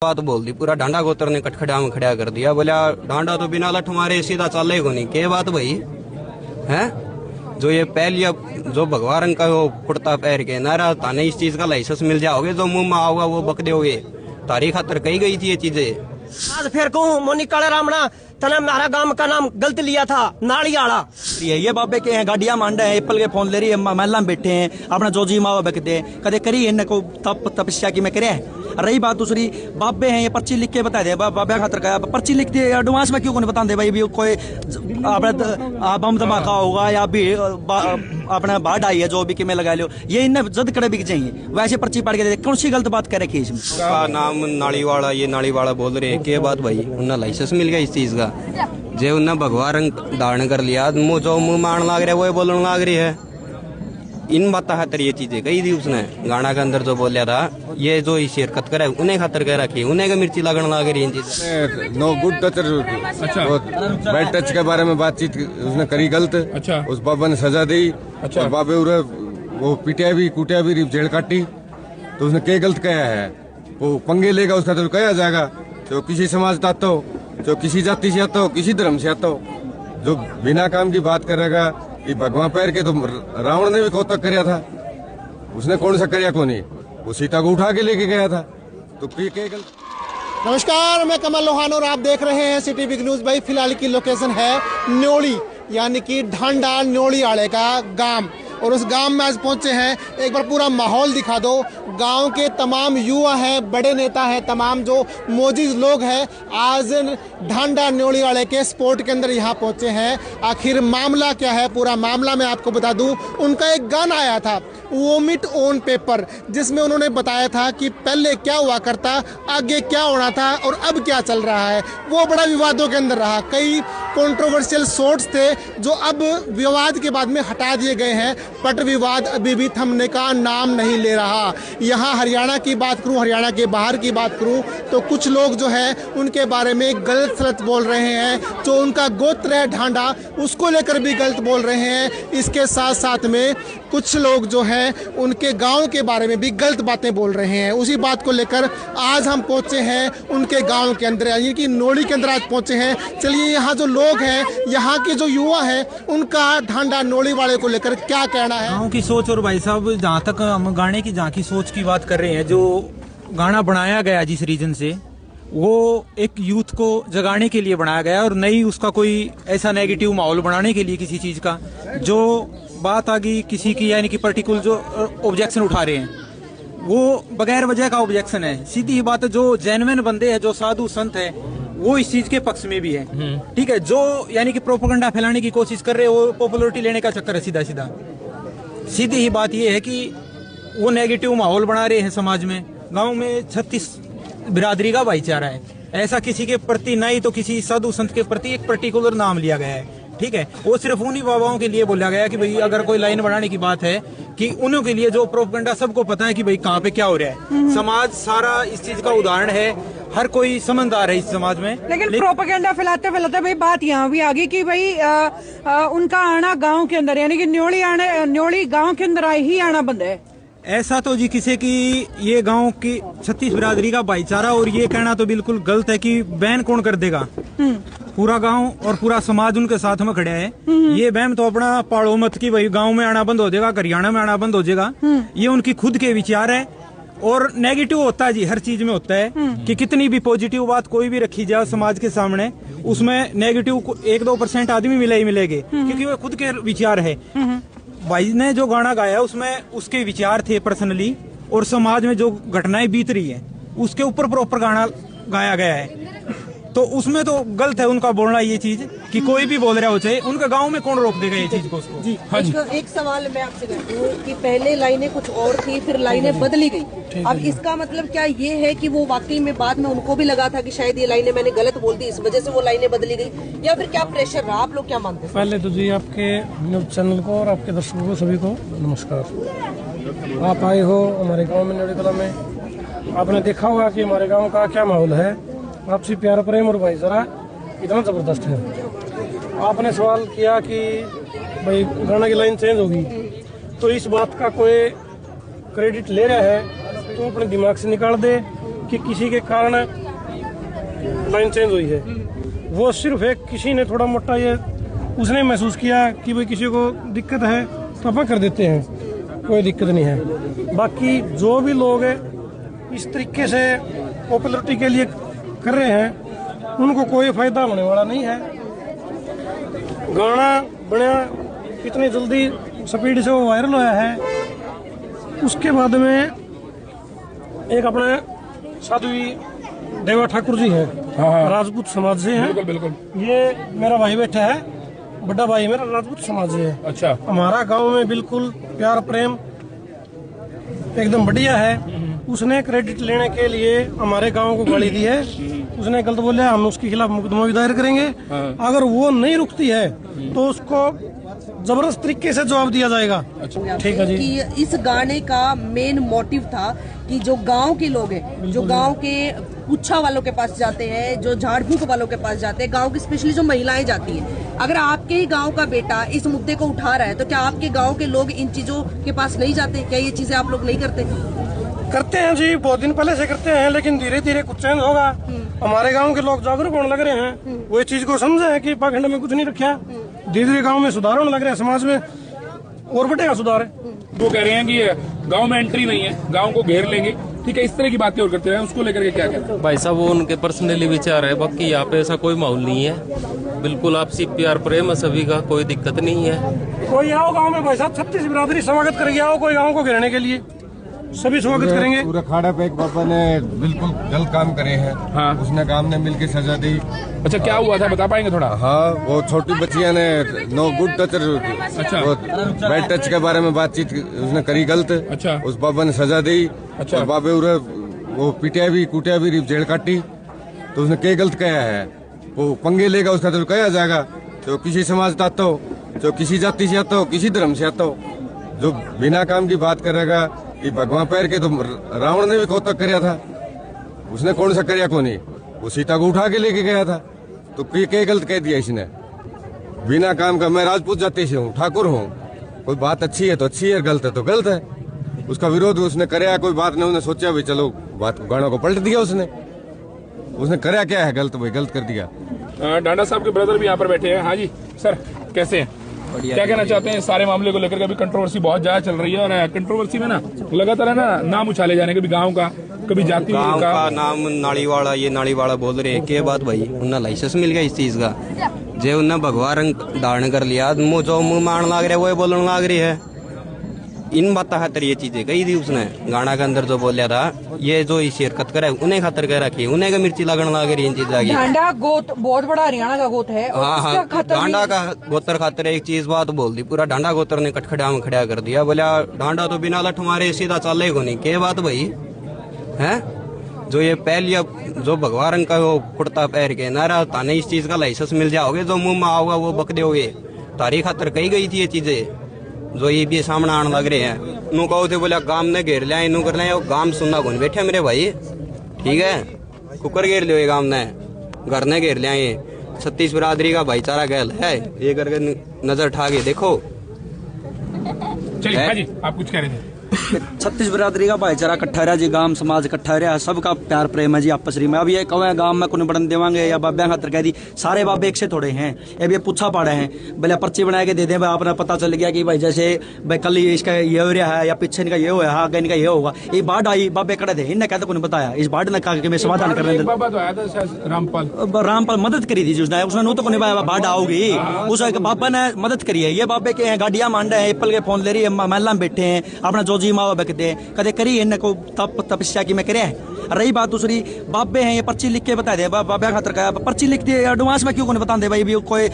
बात बोल दी, पूरा डांडा गोत्र ने कटखड़ा में खड़ा कर दिया। बोला डांडा तो बिना लठ मारे सीधा चले को नहीं। क्या बात भाई है? जो ये पहले जो भगवान का वो कुर्ता पैर के नारा थाने इस चीज का लाइसेंस मिल जाओगे, जो मुंह में आओगे वो बक दोगे। तारीख खातर कही गई थी ये चीजें। आज फिर कहूँ मोनी काले रामना तना हमारा गांव का नाम गलत लिया था, नाड़ियाला। ये बाबे के हैं, गाड़ियां मांडा है, एप्पल के फोन ले रही है, महल्ला में बैठे हैं, अपना जोजी मावा बकते कदे करी इन्हें को तपस्या की में करे। रही बात दूसरी, बाबे हैं ये पर्ची लिख के बता दे, बाबे खातर का पर्ची लिख दे एडवांस में क्यों को नहीं बता दे भाई भी कोई अपना बम धमाका होगा या भी अपना बाढ़ आई है जो भी कि में लगा लो, ये इन्हें जद करे बिक जाएंगे। वैसे पर्ची पढ़ के दे, कौन सी गलत बात करे कि इसमें नाम नालीवाड़ा, ये नालीवाड़ा बोल रहे हैं। क्या बात भाई, उन्हें लाइसेंस मिल गया इस चीज का। जे उन्हें भगवा रंग धारण कर लिया, मुंह जो मुंह मारने लग रहा है वो बोलने लग रही है। इन बात खातर ये चीजें कही थी उसने गाना के अंदर जो बोलिया था, ये जो शिरकत करे उन्हें खातर कह रखी, उन्हें का मिर्ची लगने लग रही है इन चीजें। No good touch, bad touch के बारे में बातचीत उसने करी गलत। अच्छा। उस बाबा ने सजा दी। अच्छा। और बाबे उरे वो पिटिया भी कुटिया भी, जेल काटी। तो उसने क्या गलत कहा है? वो पंगे लेगा उसका तो कहा जाएगा। जो किसी समाज से आता हो, जो किसी जाति से आता हो, किसी धर्म से आता हो, जो बिना काम की बात करेगा, ये भगवान पैर के तो रावण ने भी कौतक कराया था। उसने कौन सा कराया को नहीं, वो सीता को उठा के लेके गया था। तो नमस्कार, मैं कमल लोहान और आप देख रहे हैं सिटी बिग न्यूज। भाई फिलहाल की लोकेशन है न्योली, यानी कि ढांडा न्योली आड़े का गांव, और उस गांव में आज पहुंचे हैं। एक बार पूरा माहौल दिखा दो। गांव के तमाम युवा हैं, बड़े नेता हैं, तमाम जो मौजूद लोग हैं आज ढांडा न्योली वाले के स्पोर्ट के अंदर यहाँ पहुंचे हैं। आखिर मामला क्या है, पूरा मामला मैं आपको बता दूं। उनका एक गाना आया था वोमिट ऑन पेपर, जिसमें उन्होंने बताया था कि पहले क्या हुआ करता, आगे क्या होना था और अब क्या चल रहा है। वो बड़ा विवादों के अंदर रहा। कई कंट्रोवर्शियल शॉट्स थे जो अब विवाद के बाद में हटा दिए गए हैं, बट विवाद अभी भी थमने का नाम नहीं ले रहा। यहाँ हरियाणा की बात करूँ, हरियाणा के बाहर की बात करूँ, तो कुछ लोग जो है उनके बारे में गलत सलत बोल रहे हैं। जो उनका गोत्र है ढांडा, उसको लेकर भी गलत बोल रहे हैं। इसके साथ साथ में कुछ लोग जो है उनके गांव के बारे में भी गलत बातें बोल रहे हैं। उसी बात को लेकर आज हम पहुंचे हैं उनके गांव के अंदर, यानी कि नोली के अंदर आज पहुंचे हैं। चलिए यहाँ जो लोग हैं, यहाँ के जो युवा हैं, उनका ढांडा नोली वाले को लेकर क्या कहना है। गाँव की सोच, और भाई साहब जहाँ तक हम गाने की जहाँ की सोच की बात कर रहे हैं, जो गाना बनाया गया जिस रीजन से, वो एक यूथ को जगाने के लिए बनाया गया और नहीं उसका कोई ऐसा नेगेटिव माहौल बनाने के लिए किसी चीज का। जो बात आ गई किसी की, यानी कि पर्टिकुलर जो ऑब्जेक्शन उठा रहे हैं वो बगैर वजह का ऑब्जेक्शन है। सीधी ही बात है, जो जेन्युइन बंदे हैं, जो साधु संत है, वो इस चीज के पक्ष में भी है। ठीक है, जो यानी कि प्रोपेगेंडा फैलाने की कोशिश कर रहे हैं, वो पॉपुलैरिटी लेने का चक्कर है सीधा सीधा। सीधी ही बात ये है कि वो नेगेटिव माहौल बना रहे हैं समाज में। गाँव में 36 बिरादरी का भाईचारा है, ऐसा किसी के प्रति नहीं तो किसी साधु संत के प्रति एक पर्टिकुलर नाम लिया गया है। ठीक है, वो सिर्फ उन्हीं बाबाओं के लिए बोला गया कि भाई अगर कोई लाइन बनाने की बात है कि उन्हों के लिए, जो प्रोपेगेंडा सबको पता है कि भाई कहाँ पे क्या हो रहा है। समाज सारा इस चीज का उदाहरण है, हर कोई समझदार है इस समाज में। लेकिन प्रोपेगेंडा फैलाते फैलाते भाई बात यहाँ भी आ गई कि भाई उनका आना गाँव के अंदर, यानी कि न्योली गाँव के अंदर ही आना बंद है। ऐसा तो जी किसी की, ये गांव की 36 बिरादरी का भाईचारा, और ये कहना तो बिल्कुल गलत है कि बैन कौन कर देगा। पूरा गांव और पूरा समाज उनके साथ में खड़ा है। ये बैन तो अपना पाड़ो मत कि भाई गांव में आना बंद हो जाएगा, हरियाणा में आना बंद हो जाएगा। ये उनकी खुद के विचार है। और नेगेटिव होता है जी, हर चीज में होता है कि कितनी भी पॉजिटिव बात कोई भी रखी जाए समाज के सामने, उसमें नेगेटिव 1-2% आदमी मिलेंगे, क्योंकि वो खुद के विचार है। भाई ने जो गाना गाया उसमें उसके विचार थे पर्सनली, और समाज में जो घटनाएं बीत रही है उसके ऊपर प्रॉपर गाना गाया गया है। तो उसमें तो गलत है उनका बोलना ये चीज कि कोई भी बोल रहा हो, चाहे उनका गांव में कौन रोक देगा ये चीज को उसको। जी हाँ जी। एक सवाल मैं आपसे करती हूँ कि पहले लाइनें कुछ और थी, फिर लाइनें बदली गई। अब इसका मतलब क्या ये है कि वो वाकई में बाद में उनको भी लगा था कि शायद ये लाइनें मैंने गलत बोल दी, इस वजह से वो लाइनें बदली गई, या फिर क्या प्रेशर रहा? आप लोग क्या मानते हैं? पहले तो जी आपके न्यूज चैनल को और आपके दर्शकों को सभी को नमस्कार। आप आए हो हमारे गाँव में न्योली कला में। आपने देखा होगा कि हमारे गाँव का क्या माहौल है। आपसी प्यार प्रेम और भाईचारा इतना जबरदस्त है। आपने सवाल किया कि भाई गाना की लाइन चेंज होगी, तो इस बात का कोई क्रेडिट ले रहा है तो अपने दिमाग से निकाल दे। कि किसी के कारण लाइन चेंज हुई है। वो सिर्फ एक किसी ने थोड़ा मोटा ये उसने महसूस किया कि भाई किसी को दिक्कत है तो अपन कर देते हैं, कोई दिक्कत नहीं है। बाकी जो भी लोग इस तरीके से पॉपुलरिटी के लिए कर रहे हैं उनको कोई फायदा होने वाला नहीं है। गाना बना इतनी जल्दी स्पीड से वो वायरल हुआ है, उसके बाद में एक अपने साध्वी देवा ठाकुर जी है, राजपूत समाज से हैं। बिल्कुल। ये मेरा भाई बैठा है, बड़ा भाई मेरा राजपूत समाज से है। अच्छा। हमारा गांव में बिल्कुल प्यार प्रेम एकदम बढ़िया है। उसने क्रेडिट लेने के लिए हमारे गांव को गाली दी है, उसने गलत बोला, हम उसके खिलाफ मुकदमा भी दायर करेंगे। अगर वो नहीं रुकती है तो उसको जबरदस्त तरीके से जवाब दिया जाएगा। ठीक है जी। कि इस गाने का मेन मोटिव था कि जो गांव के लोग हैं, जो गांव के पुच्छा वालों के पास जाते हैं, जो झाड़ फूक वालों के पास जाते हैं, गांव की स्पेशली जो महिलाएं जाती हैं, अगर आपके ही गांव का बेटा इस मुद्दे को उठा रहा है तो क्या आपके गांव के लोग इन चीजों के पास नहीं जाते? क्या ये चीजें आप लोग नहीं करते? करते हैं जी, बहुत दिन पहले से करते हैं, लेकिन धीरे धीरे कुछ चेंज होगा। हमारे गांव के लोग जागरूक होने लग रहे हैं, वो इस चीज को समझे हैं कि पाखंड में कुछ नहीं रखा। धीरे धीरे गांव में सुधार होने लग रहे हैं, समाज में और बढ़ेगा सुधार। वो कह रहे हैं कि गांव में एंट्री नहीं है, गांव को घेर लेंगे, ठीक है, इस तरह की बातें और करते रहे, उसको लेकर के क्या कहते हैं? भाई साहब वो उनके पर्सनली विचार है, बाकी यहाँ पे ऐसा कोई माहौल नहीं है, बिल्कुल आपसी प्यार प्रेम है सभी का, कोई दिक्कत नहीं है। कोई आओ गांव में भाई साहब, 36 बिरादरी स्वागत करेंगे, आओ कोई गांव को घेरने के लिए सभी स्वागत करेंगे। पूरा खाड़ा पे एक बाबा ने बिल्कुल गलत काम करे हैं। हाँ। उसने काम ने मिलके सजा दी। अच्छा, क्या हुआ था बता पाएंगे थोड़ा? हाँ, वो छोटी बच्चियां ने नो गुड टच, अच्छा, बैड टच के बारे में बातचीत उसने करी गलत। अच्छा। उस बाबा ने सजा दी। अच्छा। और बाबे उरे वो पिटिया भी कुटिया भी, जेल काटी। तो उसने क्या गलत कहा है, वो पंगे लेगा उसका तो कहा जाएगा। तो किसी समाज से आता हो, जो किसी जाति से आता हो, किसी धर्म से आता हो, जो बिना काम की बात करेगा कि भगवान पैर के, तो रावण ने भी कौतक कराया था, उसने कौन सा कराया को नहीं, वो सीता को उठा के लेके गया था। तो क्या गलत कह दिया इसने बिना काम का? मैं राजपूत जाति से हूँ, ठाकुर हूँ, कोई बात अच्छी है तो अच्छी है, गलत है तो गलत है। उसका विरोध उसने कराया, कोई बात नहीं, उसने सोचा भाई चलो बात गानों को पलट दिया। उसने कराया क्या है, गलत भाई गलत कर दिया। डांडा साहब के ब्रदर भी यहाँ पर बैठे हैं। हाँ जी सर, कैसे हैं? क्या कहना चाहते हैं सारे मामले को लेकर? अभी कंट्रोवर्सी बहुत ज्यादा चल रही है और कंट्रोवर्सी में ना लगातार है ना नाम उछाले जाने, कभी गांव का, कभी जाति गांव का नाम नालीवाड़ा, ये नालीवाड़ा बोल रहे हैं। क्या बात भाई, उन्हें लाइसेंस मिल गया इस चीज का, जे उन्हें भगवा रंग धारण कर लिया, मुंह जो मुंह मारने लग रहा है वो बोलने लग रही है। इन बात खातर ये चीजें कही थी उसने, गाना के अंदर जो बोलिया था, ये जो इस हरकत करे उन्हें खातर कह रखी, उन्हें का मिर्ची लगने लग रही इन चीजा की। डांडा गोत बहुत बड़ा हरियाणा का गोत है और हाँ हाँ, डांडा का गोत्र खातर एक चीज बात बोल दी, पूरा डांडा गोत्र ने कटखड़ा में खड़ा कर दिया। बोला डांडा तो बिना लठ मारे सीधा चले को नहीं। क्या बात भाई है? जो ये पहले जो भगवा रंग का वो कुर्ता पहन के नारा थाने इस चीज का लाइसेंस मिल जाओगे, जो मुंह में आओगे वो बक दोगे। तारीख खातर कही गई थी ये चीजें, जो ये भी सामने आने लग रहे हैं। नू कहो थे बोला गांव ने घेर लिया, इनू कर लिया, गांव सुनना कौन बैठे मेरे भाई, ठीक है, कुकर घेर लियो, ये गांव ने घर ने घेर लिया। ये 36 बिरादरी का भाईचारा गैल है, ये करके नजर उठा के देखो। चलिए हाँ जी, आप कुछ कह रहे थे? 36 बिरादरी का भाईचारा इकट्ठा रहा जी, गांव समाज इकट्ठा रहा, सबका प्यार प्रेम है जी आपस में। अब ये कहे गांव में कोई बढ़न देवांगे या बाबे खातर कह दी, सारे बाबे एक से थोड़े हैं। अब ये पूछा पाड़े हैं, भले पर्ची बना के दे दें, आपने पता चल गया कि भाई जैसे भाई कल इसका ये हो रहा है या पीछे इनका ये हुआ है, आगे इनका ये होगा। ये बाढ़ आई, बाबे खड़े थे, इन्हें कहते कोई बताया, इस बाढ़ ने कहा कि मैं समाधान कर रहे बाबा तो आया था रामपाल मदद करी थी उसने तो को नहीं बाढ़ आओगी, उस बाबा ने मदद करी है। ये बाबे के हैं गाड़ियां मांडे हैं, एप्पल के फोन ले रही है, महिला में बैठे हैं, अपना जोजी मावा बकते हैं, कदे करी इन्हें को तपस्या की मैं करे है। रही बात दूसरी, बाबे हैं, ये पर्ची लिख के बता दे, बाबा खातर का पर्ची लिख दे एडवांस में, क्यों को नहीं बता दे भाई भी कोई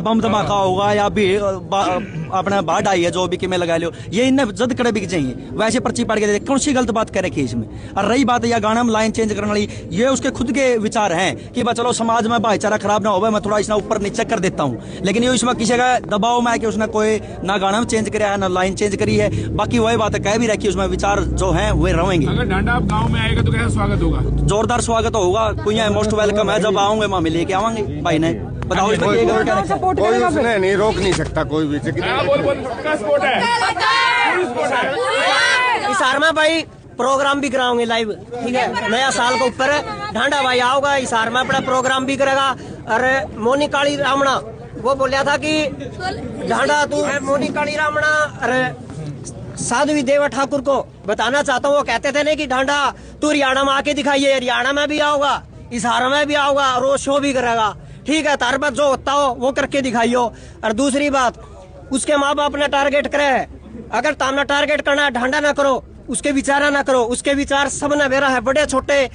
बम धमाका होगा या भी अपना बाढ़ आई है जो भी कि मैं लगा लियो, ये इन्हें जद करे बिक जाइए, वैसे पर्ची पढ़ के दे, कौन सी गलत बात कर रखी है इसमें। और रही बात या गाना में लाइन चेंज करने वाली, ये उसके खुद के विचार हैं कि भाई चलो समाज में भाईचारा खराब ना हो, मैं थोड़ा इसमें ऊपर नीचे कर देता हूँ, लेकिन ये इसमें किसी का दबाव में है कि उसने कोई ना गाना में चेंज कराया ना लाइन चेंज करी है। बाकी वही बात कह भी रखी, उसमें विचार जो है वे रहेंगे। अगर डांडा आप गांव में आएगा तो कैसा स्वागत होगा? जोरदार स्वागत होगा, कोई मोस्ट वेलकम है, जब आओगे मामी लेके आवांगे भाई ने बताओ। कोई उसने नहीं रोक नहीं सकता कोई भी। शर्मा भाई प्रोग्राम भी कराओगे लाइव, ठीक है। नया साल के ऊपर ढांडा भाई आओगा हिसार में अपना प्रोग्राम भी करेगा। अरे मोनी काली रामणा वो बोलिया था कि ढांडा तू मोनी काली रामणा। अरे साध्वी देवा ठाकुर को बताना चाहता हूँ, वो कहते थे ना कि ढांडा तू हरियाणा में आके दिखाइए, हरियाणा में भी आऊंगा, हिसार में भी आऊंगा, रोड शो भी करेगा, ठीक है। तार पर जो होता हो वो करके दिखाइयो। और दूसरी बात, उसके माँ बाप ने टारगेट करे है, अगर तामना टारगेट करना है ढांडा ना करो, उसके विचार ना करो। उसके विचार सब ने बेरा है, बड़े छोटे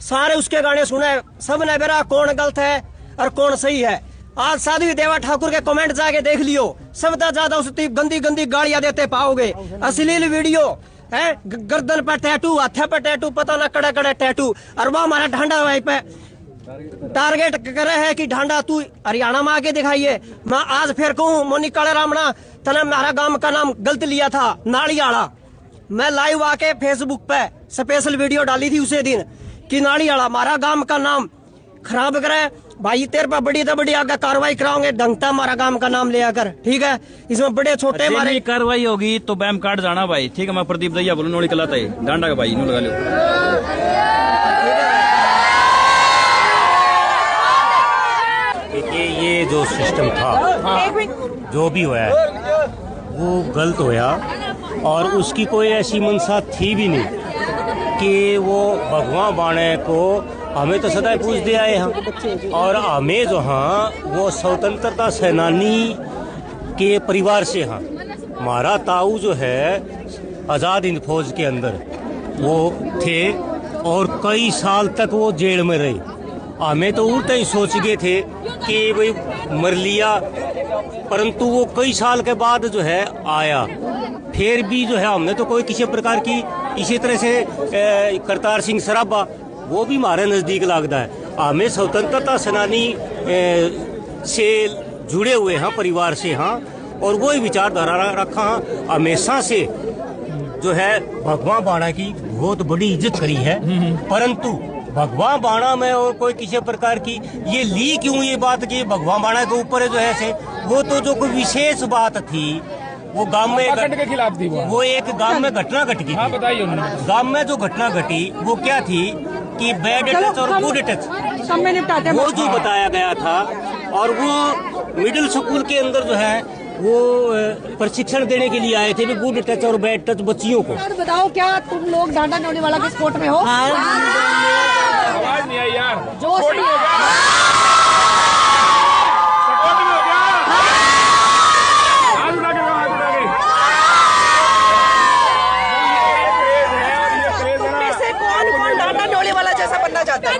सारे उसके गाने सुने, सब ने बेरा कौन गलत है और कौन सही है। आज साध्वी देवा ठाकुर के कमेंट जाके देख लियो, सबसे ज्यादा उसकी गंदी गंदी गालियां देते पाओगे, अश्लील वीडियो है, गर्दन पर टैटू, हाथे पर टैटू, पता ना कड़े कड़े टैटू। और वो हमारा ढांडा भाई पे टारगेट करे है कि ढांडा तू हरियाणा में आके दिखाइए। मैं आज फिर कहूँ मोनी काले रामणा, तने हमारा गांव का नाम गलत लिया था, नाड़ीआड़ा। मैं लाइव आके फेसबुक पे स्पेशल वीडियो डाली थी उसे दिन कि नाड़ीआड़ा हमारा गांव का नाम खराब करे भाई, तेरे पर बड़ी तो बड़ी आगे कार्रवाई कराओगे, ढंगता हमारा गांव का नाम ले आकर, ठीक है। इसमें बड़े छोटे हमारे कार्रवाई होगी तो बैम कार्ड जाना भाई, ठीक है। मैं प्रदीप दैया बोलूं, नोड़ी कलाता है डांडा का भाई, इन्हों लगा लो। ये जो सिस्टम था, जो भी हुआ वो गलत होया, और उसकी कोई ऐसी मंशा थी भी नहीं कि वो भगवान बाणे को हमें तो सदा पूछते आए हैं। और हमें जो हाँ वो स्वतंत्रता सेनानी के परिवार से हाँ, हमारा ताऊ जो है आज़ाद हिंद फौज के अंदर वो थे और कई साल तक वो जेल में रहे। हमें तो उल्टा ही सोच गए थे कि भाई मर लिया, परंतु वो कई साल के बाद जो है आया। फिर भी जो है हमने तो कोई किसी प्रकार की, इसी तरह से करतार सिंह सराबा वो भी हमारे नज़दीक लगता है। हमें स्वतंत्रता सेनानी से जुड़े हुए हैं परिवार से हाँ, और वही विचारधारा रखा हाँ। हमेशा से जो है भगवान बाणा की बहुत बड़ी इज्जत करी है, परंतु भगवान बाणा में और कोई किसी प्रकार की ये ली क्यों ये बात की भगवान बाणा के ऊपर जो है से, वो तो जो कोई विशेष बात थी वो गांव में के खिलाफ थी। वो एक गांव में घटना घट गई। हाँ बताइए उन्होंने। गांव में जो घटना घटी वो क्या थी कि बैड टच और गुड टच, वो जो बताया गया था। और वो मिडिल स्कूल के अंदर जो है वो प्रशिक्षण देने के लिए आए थे गुड टच और बैड टच बच्चियों को। बताओ क्या तुम लोग ढांडा नौनी वाला के स्पोर्ट में हो? आवाज नहीं आई यार, जोश सपोर्ट में हो गया। हाथ उठा के हाथ उठा के। तुम में से कौन ढांडा नौनी वाला जैसा बनना चाहता है?